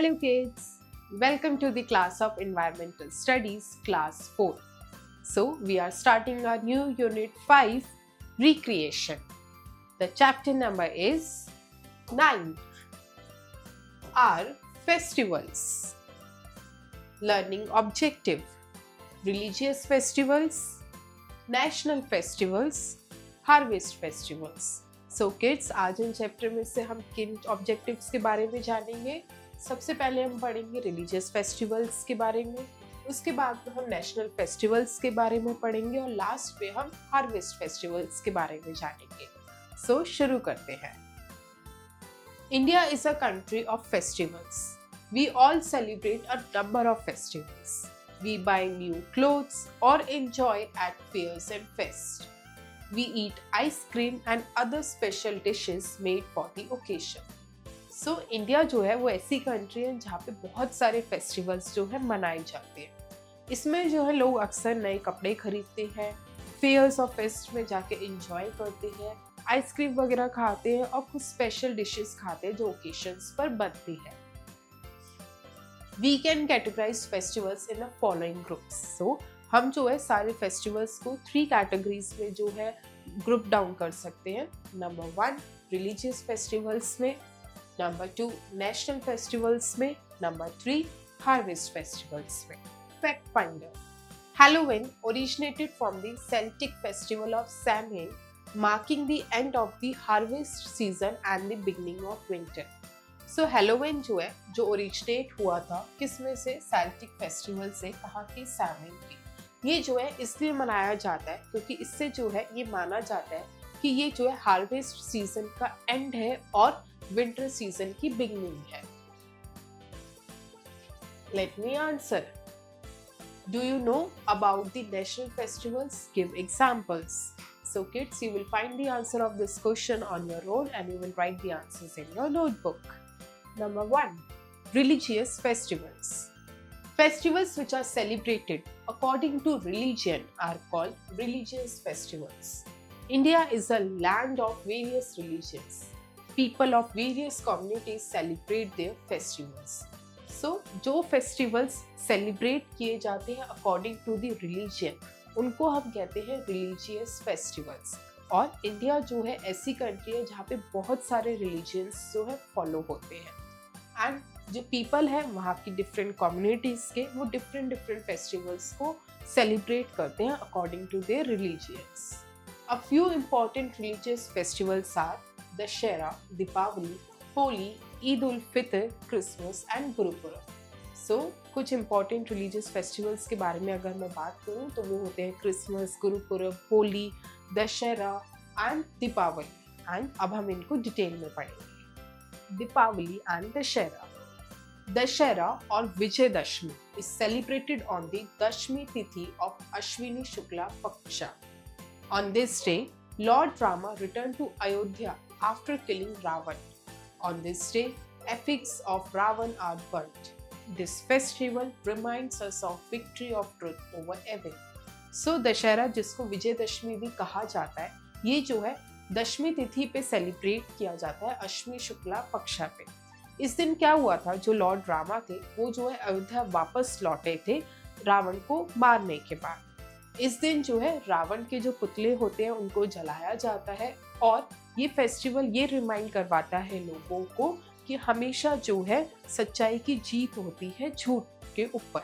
Hello kids, welcome to the class of Environmental Studies class 4. So we are starting our new unit 5 recreation. The chapter number is 9. Our festivals. Learning objective. Religious festivals, national festivals, harvest festivals. So kids, आज in chapter में से हम किन objectives के बारे में जानेंगे? सबसे पहले हम पढ़ेंगे रिलीजियस फेस्टिवल्स के बारे में, उसके बाद हम नेशनल फेस्टिवल्स के बारे में पढ़ेंगे और लास्ट में हम हार्वेस्ट फेस्टिवल्स के बारे में जानेंगे। सो शुरू करते हैं। India is a country of festivals. We all celebrate a number of festivals. We buy new clothes or enjoy at fairs and fests. We eat ice cream and other special dishes made for the occasion. So India जो है वो ऐसी country है जहाँ पे बहुत सारे festivals जो है मनाए जाते हैं। इसमें जो है लोग अक्सर नए कपड़े खरीदते हैं, फेयर्स और फेस्ट में जाके इंजॉय करते हैं, आइसक्रीम वगैरह खाते हैं और कुछ स्पेशल डिशेस खाते हैं जो ओकेशंस पर बनती है। We can categorize festivals in the following groups. So हम जो है सारे फेस्टिवल्स को 3 कैटेगरीज में जो है ग्रुप डाउन कर सकते हैं। नंबर 1 रिलीजियस फेस्टिवल्स में, नंबर 2 नेशनल फेस्टिवल्स में, नंबर 3 हार्वेस्ट फेस्टिवल्स में। Fact finder. Halloween originated from the Celtic festival of Samhain, marking the end of the harvest season and the beginning of winter. So Halloween जो है जो originate हुआ था किस में से? सेल्टिक फेस्टिवल से, कहा कि सैमेन की। ये जो है इसलिए मनाया जाता है क्योंकि इससे जो है ये माना जाता है कि ये जो है हार्वेस्ट सीजन का एंड है और विंटर सीजन की बिगनिंग है। Let me answer. Do you know about the national festivals? Give examples. So kids, you will find the answer of this question on your own and you will write the answers in your notebook. Number 1. Religious festivals. Festivals which are celebrated according to religion are called religious festivals. India is a land of various religions. People of various communities celebrate their festivals. So, जो festivals celebrate किए जाते हैं according to the religion, उनको हम कहते हैं religious festivals. और India जो है ऐसी कंट्री है जहाँ पे बहुत सारे रिलीजियंस जो है फॉलो होते हैं एंड जो पीपल है वहाँ की डिफरेंट कम्युनिटीज के वो डिफरेंट फेस्टिवल्स को सेलिब्रेट करते हैं according to their religions. A few important religious festivals are Dussehra, Deepavali, Holi, Eid ul Fitr, Christmas and Gurpurab. So कुछ इम्पोर्टेंट रिलीजियस फेस्टिवल्स के बारे में अगर मैं बात करूँ तो वो होते हैं Christmas, Gurpurab, Holi, Dussehra and Deepavali. And अब हम इनको डिटेल में पढ़ेंगे। दीपावली एंड दशहरा। दशहरा और Vijayadashami is celebrated on the Dashmi Tithi of Ashwini Shukla Paksha. On this day, Lord Rama returned to Ayodhya after killing Ravan. On this day, effigies of Ravan are burnt. This festival reminds us of victory of truth over evil. So Dussehra जिसको विजयदशमी भी कहा जाता है, ये जो है दशमी तिथि पे सेलिब्रेट किया जाता है अश्विनी शुक्ला पक्षा पे। इस दिन क्या हुआ था, जो लॉर्ड रामा थे वो जो है अयोध्या वापस लौटे थे रावण को मारने के बाद। इस दिन जो है रावण के जो पुतले होते हैं उनको जलाया जाता है और ये फेस्टिवल ये रिमाइंड करवाता है लोगों को कि हमेशा जो है सच्चाई की जीत होती है झूठ के ऊपर।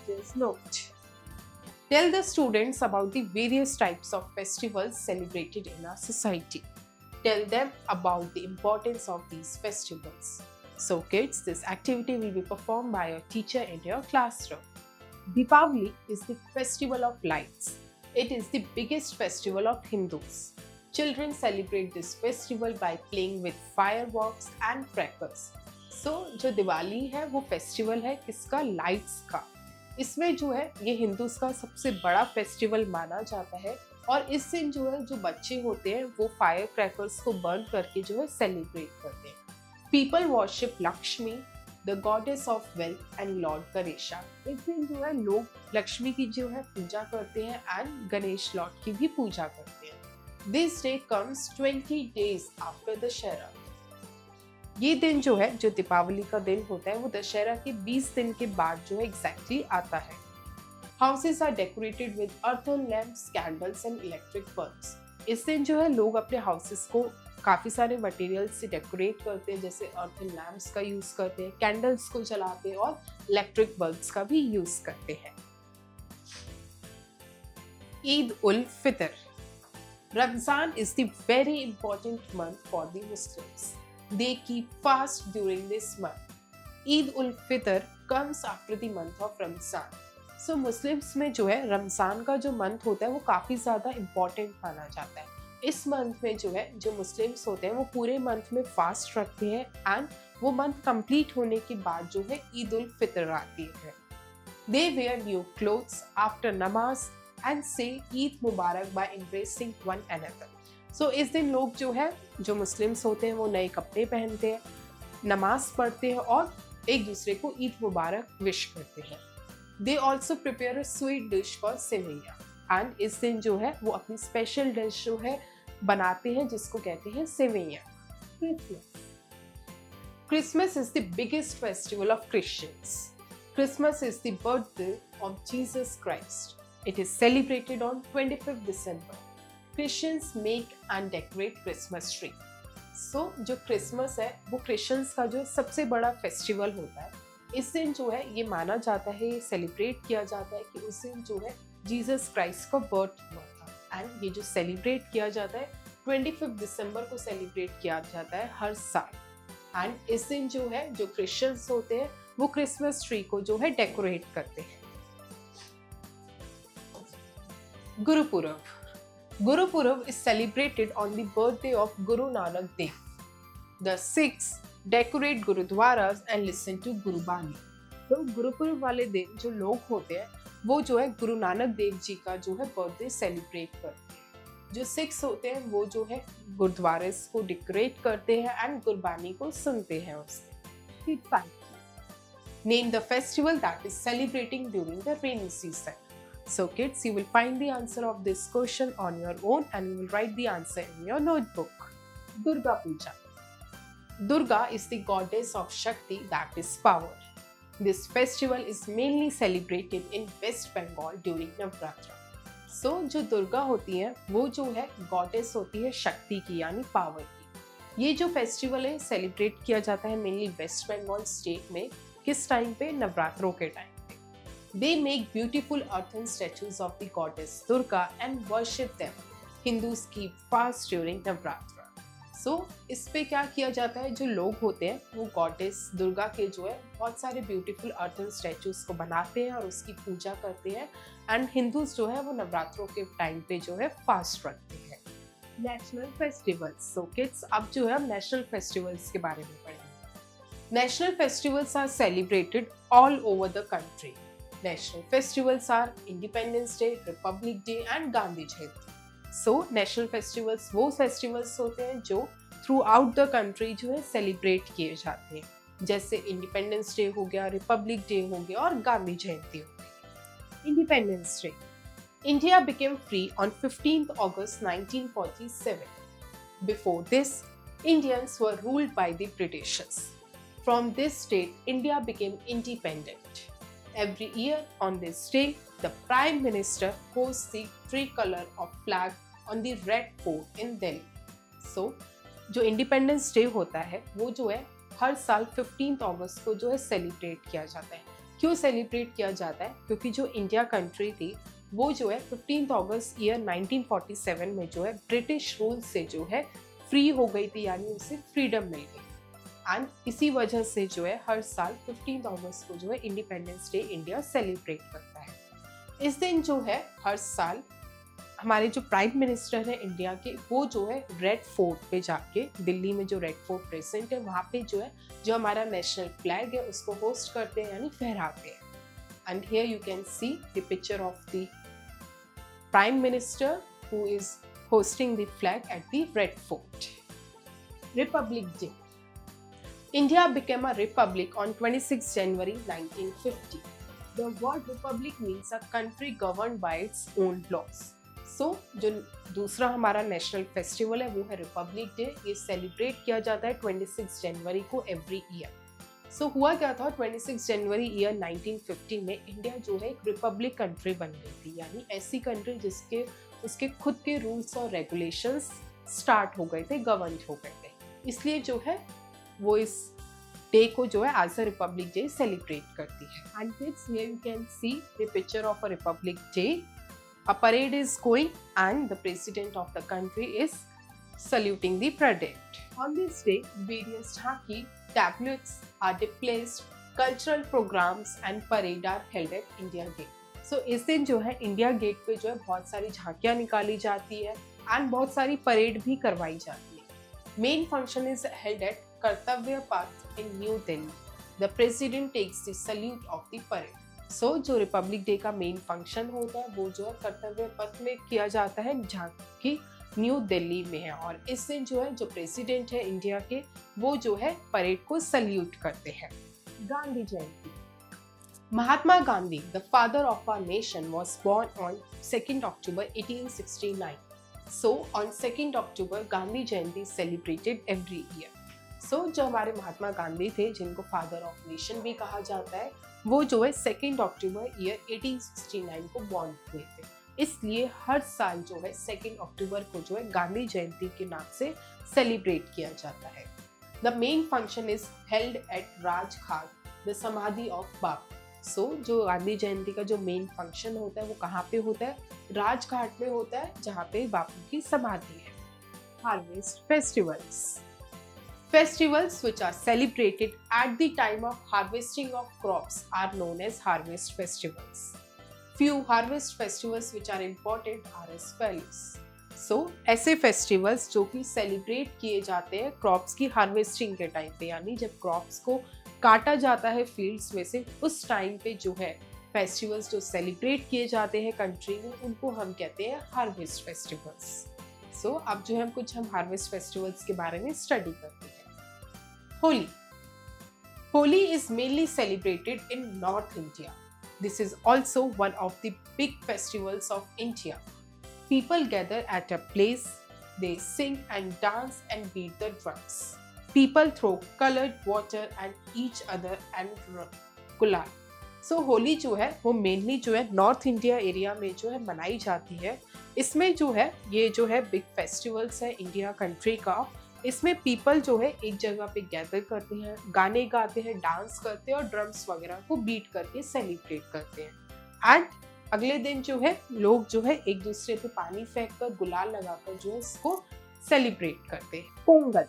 Just note. Tell the students about the various types of festivals celebrated in our society. Tell them about the importance of these festivals. So kids, this activity will be performed by your teacher in your classroom. Deepavali is the festival of lights. It is the biggest festival of Hindus. Children celebrate this festival by playing with fireworks and crackers. So जो दिवाली है वो festival है किसका? Lights का। इसमें जो है ये हिंदूज का सबसे बड़ा फेस्टिवल माना जाता है और इस दिन जो है जो बच्चे होते हैं वो फायर क्रैकर्स को बर्न करके जो है सेलिब्रेट करते हैं। People worship Lakshmi, the goddess of wealth and Lord Ganesha. इस दिन जो है लोग लक्ष्मी की जो है पूजा करते हैं एंड गणेश लॉर्ड की भी पूजा करते हैं। This day comes 20 days after Dussehra. ये दिन जो है, जो दीपावली का दिन होता है, वो दशहरा के 20 दिन के बाद जो है एग्जैक्टली आता है। Houses are decorated with earthen lamps, candles and electric bulbs. इस दिन जो है लोग अपने हाउसेस को काफ़ी सारे मटेरियल से डेकोरेट करते हैं, जैसे अर्थन लैम्प्स का यूज़ करते हैं, कैंडल्स को जलाते हैं और इलेक्ट्रिक बल्ब्स का भी यूज़ करते हैं। Eid ul Fitr. Ramzan is the very important month for the Muslims. They keep fast during this month. Eid ul-Fitr comes after the month of Ramzan. So Muslims में जो है रमज़ान का जो मंथ होता है वो काफ़ी ज़्यादा इम्पॉर्टेंट माना जाता है। इस मंथ में जो है जो मुस्लिम्स होते हैं वो पूरे मंथ में फास्ट रखते हैं एंड वो मंथ कंप्लीट होने के बाद जो है ईद उल फितर आती है। They wear new clothes after namaz and say Eid Mubarak by embracing one another. So इस दिन लोग जो है जो मुस्लिम्स होते हैं वो नए कपड़े पहनते हैं, नमाज पढ़ते हैं और एक दूसरे को ईद मुबारक विश करते हैं। They also prepare a sweet dish called sewaiya and इस दिन जो है वो अपनी स्पेशल डिश जो है बनाते हैं जिसको कहते हैं sewaiya. Christmas is the biggest festival of Christians. Christmas is the birthday of Jesus Christ. It is celebrated on 25th December. Christians make and decorate Christmas tree. So जो क्रिसमस है वो क्रिश्चियंस का जो सबसे बड़ा फेस्टिवल होता है। इस दिन जो है ये माना जाता है, ये सेलिब्रेट किया जाता है कि उस दिन जो है जीसस क्राइस्ट का बर्थ हुआ था एंड ये जो सेलिब्रेट किया जाता है 25 दिसंबर को सेलिब्रेट किया जाता है हर साल। एंड इस दिन जो है जो क्रिश्चियंस होते हैं वो क्रिसमस ट्री को जो है डेकोरेट करते हैं। Gurpurab. Gurupurab is celebrated on the birthday of Guru Nanak Dev. The Sikhs decorate Gurudwaras and listen to Gurbani. तो गुरुपुरब वाले दिन जो लोग होते हैं वो जो है गुरु नानक देव जी का जो है बर्थडे सेलिब्रेट करते हैं। जो सिख्स होते हैं वो जो है गुरुद्वारे को डेकोरेट करते हैं एंड गुरबानी को सुनते हैं उससे। Name the festival that is celebrating during the rainy season. So kids, you will find the answer of this question on your own and you will write the answer in your notebook. Durga Puja. Durga is the goddess of Shakti, that is power. This festival is mainly celebrated in West Bengal during Navratra. So जो दुर्गा होती है वो जो है goddess होती है शक्ति की यानी पावर की। ये जो फेस्टिवल है सेलिब्रेट किया जाता है मेनली वेस्ट बंगाल स्टेट में। किस टाइम पे? नवरात्रों के time. They make beautiful earthen statues of the goddess Durga and worship them. Hindus keep fast during Navratra. So इस पे क्या किया जाता है, जो लोग होते हैं वो गॉडेस दुर्गा के जो है बहुत सारे ब्यूटीफुल earthen statues को बनाते हैं और उसकी पूजा करते हैं एंड हिंदूज जो है वो नवरात्रों के टाइम पे जो है फास्ट रखते हैं। National festivals. सो किड्स अब जो है हम नेशनल फेस्टिवल्स के बारे में पढ़ेंगे। National festivals are celebrated all over the country. National festivals are Independence Day, Republic Day and Gandhi Jayanti. So national festivals वो festivals होते हैं जो throughout the country जो है celebrate किए जाते हैं, जैसे Independence Day हो गया, Republic Day हो गया और गांधी जयंती हो गई। Independence Day. India became free on 15th August 1947. Before this, Indians were ruled by the Britishers. From this date, India became independent. Every year on this day, the Prime Minister hosts the tricolor of flag on the Red Fort in Delhi. So, जो independence day होता है वो जो है हर साल 15 अगस्त को जो है सेलिब्रेट किया जाता है। क्यों सेलिब्रेट किया जाता है? क्योंकि जो इंडिया कंट्री थी वो जो है 15 अगस्त ईयर 1947 में जो है ब्रिटिश रूल से जो है फ्री हो गई थी, यानी उसे फ्रीडम मिल गई। एंड इसी वजह से जो है हर साल 15 अगस्त को जो है इंडिपेंडेंस डे इंडिया सेलिब्रेट करता है। इस दिन जो है हर साल हमारे जो प्राइम मिनिस्टर है इंडिया के वो जो है रेड फोर्ट पे जाके, दिल्ली में जो रेड फोर्ट प्रेजेंट है वहाँ पे जो है जो हमारा नेशनल फ्लैग है उसको होस्ट करते हैं यानी फहराते हैं। And here you can see the picture of the prime minister who is hosting the flag at the red fort. Republic day. India became a republic on 26 January 1950. The word republic means a country governed by its own laws. सो जो दूसरा हमारा national festival है वो है Republic day. ये celebrate किया जाता है 26 जनवरी को एवरी ईयर। सो हुआ क्या था, 26 जनवरी ईयर 1950 में इंडिया जो है एक रिपब्लिक कंट्री बन गई थी, यानी ऐसी कंट्री जिसके उसके खुद के रूल्स और रेगुलेशंस स्टार्ट हो गए थे, गवर्न हो गए थे। इसलिए जो है वो इस डे को जो है as a republic day celebrate करती है। And kids, here you can see the picture of a republic day. A parade is going and the president of the country is saluting the parade. On this day, various Jhanki tablets are displayed, cultural programs and parade are held at India Gate. So इस दिन जो है India gate पे जो है बहुत सारी झांकियाँ निकाली जाती है एंड बहुत सारी परेड भी करवाई जाती है। Main function is held at Kartavya Path in New Delhi. The president takes the salute of the parade. So जो रिपब्लिक डे का मेन फंक्शन होता है वो जो है कर्तव्य पथ में किया जाता है, झांकी न्यू दिल्ली में है। और इस दिन जो है जो प्रेसिडेंट है इंडिया के वो जो है परेड को सल्यूट करते हैं। Gandhi Jayanti. Mahatma Gandhi, the father of our nation, was born on 2nd October 1869. So on 2nd October Gandhi Jayanti is celebrated every year. सो जो हमारे महात्मा गांधी थे, जिनको फादर ऑफ नेशन भी कहा जाता है, वो जो है 2 अक्टूबर ईयर 1869 को बॉर्न हुए थे। इसलिए हर साल जो है 2 अक्टूबर को जो है गांधी जयंती के नाम से सेलिब्रेट किया जाता है। The main function is held eight Rajghat, the समाधि ऑफ बापू। सो जो गांधी जयंती का जो मेन फंक्शन होता है वो कहाँ पे होता है? राजघाट में होता है, जहाँ पे बापू की समाधि है। Harvest festivals. Festivals which are celebrated at the time of harvesting of crops are known as harvest festivals. Few harvest festivals which are important are as follows. So ऐसे festivals जो कि celebrate किए जाते हैं क्रॉप्स की harvesting के time पे, यानी जब क्रॉप्स को काटा जाता है फील्ड्स में से, उस टाइम पे जो है फेस्टिवल्स जो सेलिब्रेट किए जाते हैं कंट्री में, उनको हम कहते हैं हार्वेस्ट फेस्टिवल्स। सो अब जो है हम हार्वेस्ट फेस्टिवल्स के बारे में स्टडी करते हैं। Holi. Holi is mainly celebrated in North India. This is also one of the big festivals of India. People gather at a place, they sing and dance and beat the drums. People throw colored water at each other and gulal. So Holi जो है वो mainly जो है north India area में जो है मनाई जाती है। इसमें जो है ये जो है बिग फेस्टिवल्स है इंडिया कंट्री का। इसमें पीपल जो है एक जगह पे गैदर करते हैं, गाने गाते हैं, डांस करते हैं और ड्रम्स वगैरह को बीट करके सेलिब्रेट करते हैं। एंड अगले दिन जो है लोग जो है एक दूसरे पे पानी फेंक कर, गुलाल लगाकर जो है इसको सेलिब्रेट करते हैं। Pongal.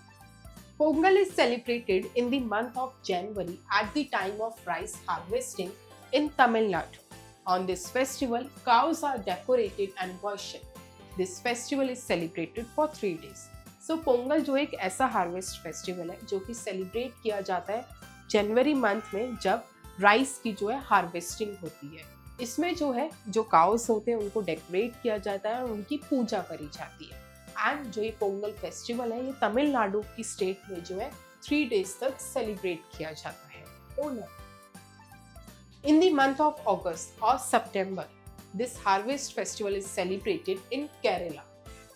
Pongal is celebrated in the month of January eight the time of rice harvesting in Tamil Nadu. On this festival cows are decorated and worshipped. This festival is celebrated for 3 days. सो पोंगल जो एक ऐसा हार्वेस्ट फेस्टिवल है जो कि celebrate किया जाता है जनवरी month में, जब राइस की जो है हार्वेस्टिंग होती है। इसमें जो है जो काउस होते हैं उनको डेकोरेट किया जाता है और उनकी पूजा करी जाती है। एंड जो ये पोंगल फेस्टिवल है ये तमिलनाडु की स्टेट में जो है 3 डेज तक सेलिब्रेट किया जाता है। Onam. In the month of August और September this harvest festival is celebrated in Kerala.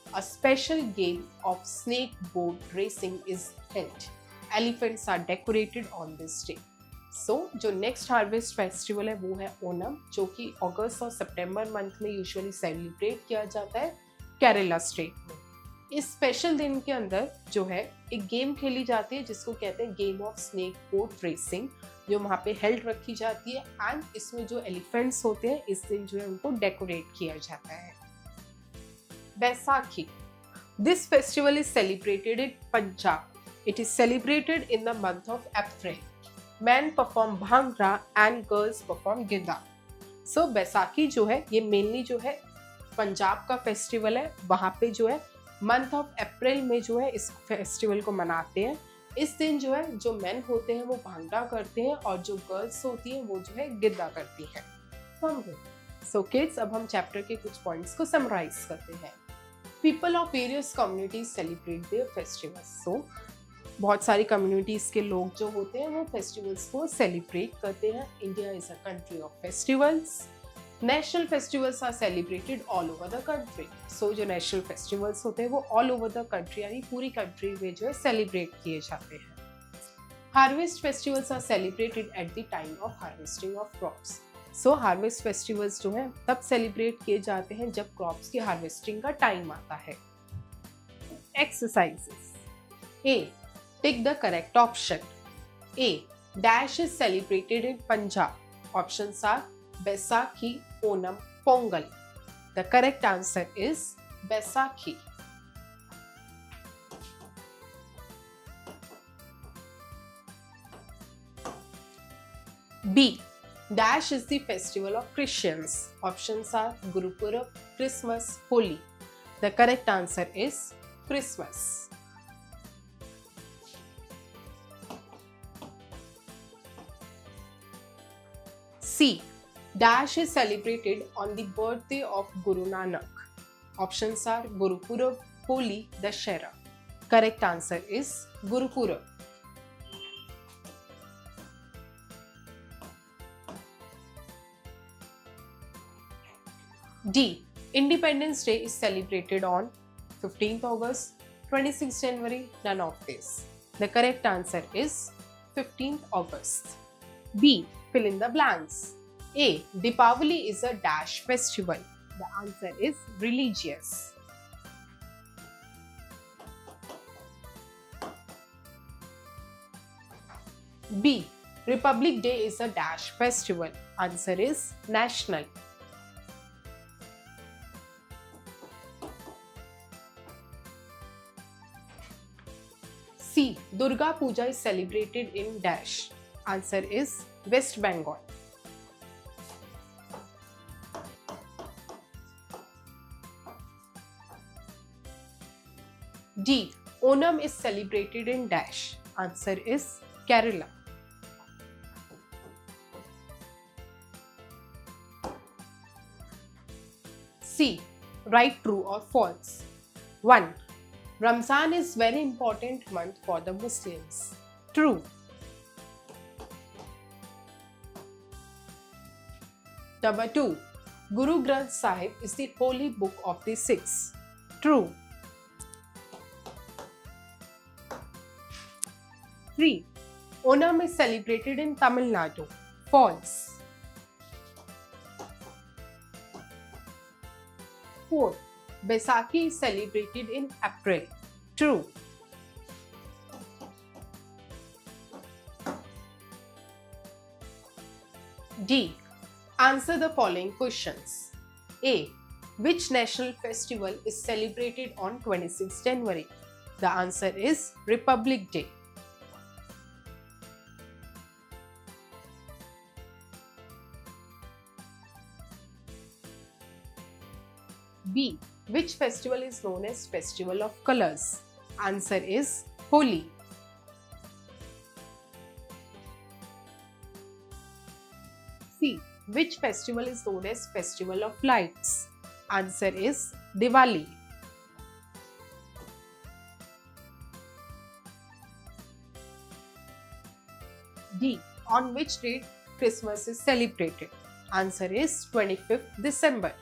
A special game of snake boat racing is held. Elephants are decorated on this day. So जो next harvest festival है वो है ओनम, जो कि अगस्त और सितंबर month में usually celebrate किया जाता है केरला स्टेट में। इस स्पेशल दिन के अंदर जो है एक गेम खेली जाती है जिसको कहते हैं game of snake boat racing, जो वहाँ पे हेल्ड रखी जाती है। एंड इसमें जो एलिफेंट्स होते हैं इस दिन जो है उनको डेकोरेट किया जाता है। Baisakhi. This festival is celebrated in Punjab. It is celebrated in the month of April. Men perform bhangra and girls perform Giddha. So Baisakhi जो है ये मेनली जो है पंजाब का फेस्टिवल है। वहाँ पे जो है मंथ ऑफ अप्रैल में जो है इस फेस्टिवल को मनाते हैं। इस दिन जो है जो मेन होते हैं वो भांगड़ा करते हैं और जो गर्ल्स होती हैं वो जो है गिद्दा करती हैं। सो किड्स, अब हम चैप्टर के कुछ पॉइंट्स को समराइज करते हैं। People of various communities celebrate their festivals. So बहुत सारी कम्युनिटीज के लोग जो होते हैं वो फेस्टिवल्स को सेलिब्रेट करते हैं। India is a country of festivals. National festivals are celebrated all over the country. So जो नेशनल फेस्टिवल्स होते हैं वो ऑल ओवर द कंट्री यानी पूरी कंट्री में जो है सेलिब्रेट किए जाते हैं। Harvest festivals are celebrated at the time of harvesting of crops. So harvest festivals जो हैं तब सेलिब्रेट किए जाते हैं जब क्रॉप्स की हार्वेस्टिंग का टाइम आता है। Exercises. A, tick the correct option. A, dash is celebrated in Punjab. Options are Baisakhi, Onam, Pongal. The correct answer is Baisakhi. B, dash is the festival of Christians. Options are Guru Purab, Christmas, Holi. The correct answer is Christmas. C, dash is celebrated on the birthday of Guru Nanak. Options are Guru Purab, Holi, Dashera. Correct answer is Guru Purab. D, Independence Day is celebrated on 15th August, 26th January, none of this. The correct answer is 15th August. B, fill in the blanks. A, Deepavali is a dash festival. The answer is religious. B, Republic Day is a dash festival. Answer is national. C, Durga Puja is celebrated in dash. Answer is West Bengal. D, Onam is celebrated in dash. Answer is Kerala. C, write true or false. 1. Ramzan is very important month for the Muslims. True. Number 2. Guru Granth Sahib is the holy book of the Sikhs. True. 3. Onam is celebrated in Tamil Nadu. False. 4. Baisakhi is celebrated in April. True. D, answer the following questions. A, which national festival is celebrated on 26th January? The answer is Republic Day. B, which festival is known as Festival of Colors? Answer is Holi. C, which festival is known as Festival of Lights? Answer is Diwali. D, on which date Christmas is celebrated? Answer is 25th December.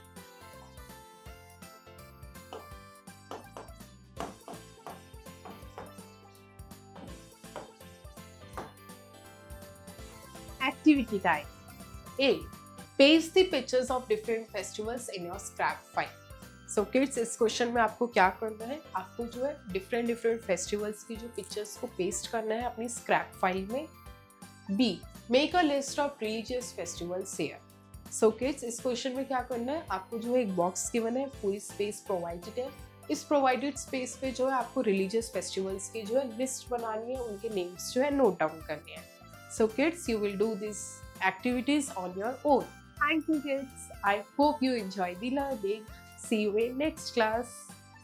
Activity time. A, paste the pictures of different festivals in your scrap file. So kids, इस question में आपको क्या करना है, आपको जो है different festivals की जो पिक्चर्स को पेस्ट करना है अपनी स्क्रैप फाइल में. B, make a list of religious festivals here. So kids, इस क्वेश्चन में क्या करना है, आपको जो है एक बॉक्स गिवन है, पूरी स्पेस प्रोवाइडेड है. इस प्रोवाइडेड स्पेस पे जो है आपको रिलीजियस फेस्टिवल्स की जो है लिस्ट बनानी है, उनके नेम्स जो है नोट डाउन करने हैं. So kids, you will do these activities on your own. Thank you kids. I hope you enjoy the learning. See you in next class.